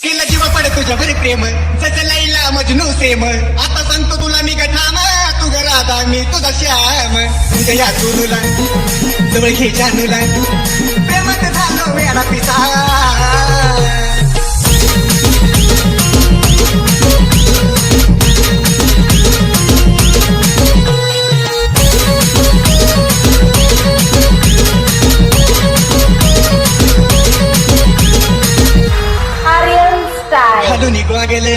केला जीवा पड तुझ्यावर प्रेम जस लैला मजनू सेम आता सांगतो तुला मी गठाम तू ग राधा मी तुझा श्याम तुझ्या या सोनूला जवळ घे जानूला प्रेमात झालो वेळा पिसा झालो निघवा गेले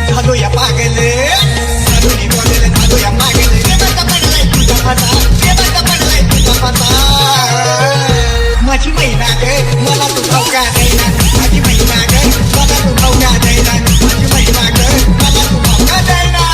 झालो या पागले झालो निघवा गेले झालो या पागले देवाचा पडलाय तुझा फासा देवाचा पडलाय तुझा फासा माझी महिना ग मला तू भाऊ का देना माझी महिना ग मला तू भाऊ का देना माझी महिना ग मला तू भाऊ का देना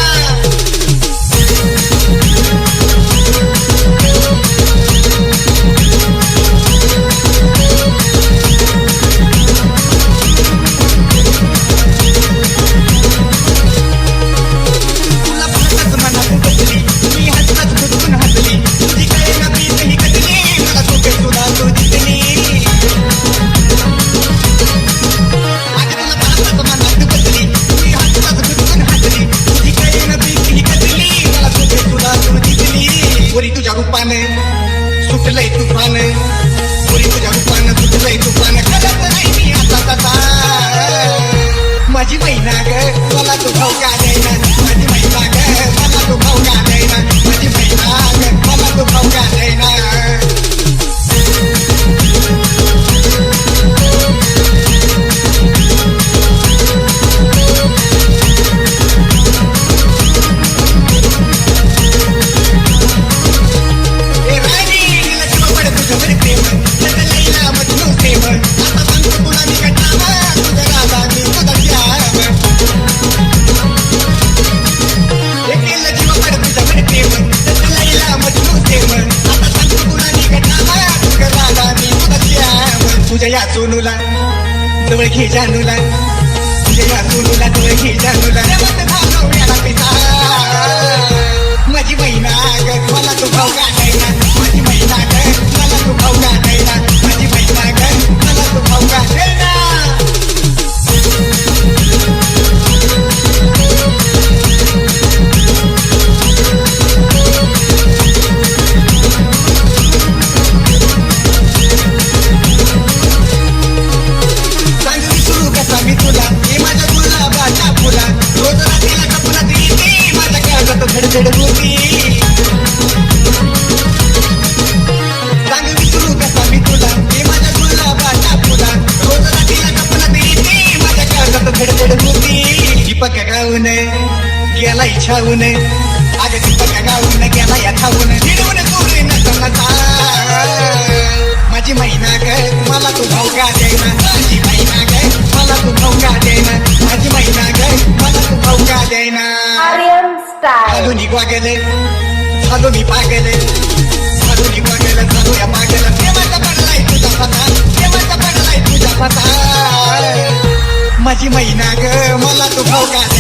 तुझ्या रूपाने सुटलंय तुफान पुरी तुझ्या रूपाने सुटलंय तुफान खरंच नाही मी आता तसा माझी महिना ग मला तू भाऊ का देना माझी महिना ग मला तू भाऊ का देना माझी महिना ग मला तू भाऊ का देना तुझ्या या सोनूला जवळ घे जानूला तुझ्या या सोनूला जवळ घे जानूला माझी महिना ग मला तू भाऊ का देना माझी महिना ग मला तू भाऊ का देना माझी महिना ग मला तू भाऊ का देना धडधड होती चांगली सुरू कसा मी तुला हे माझ्या गुलाबाच्या फुला रोज रात्रीला कपनात येते माझ्या काळजात धडधड होती दीपक गाऊन गेला इच्छावून अगं दीपक गाऊन गेला या ठाऊन हिडवून गोरे नसा माझी महिना ग मला तू भाऊ का देना माझी महिना ग मला तू भाऊ का देना माझी महिना ग मला तू भाऊ का देना झालो निघवा गेले झालो मी पागले झालो निघवा गेले झालो या पागले देवाचा पडलाय तुझा फासा देवाचा पडलाय तुझा फासा माझी महिना ग मला तू भाऊ का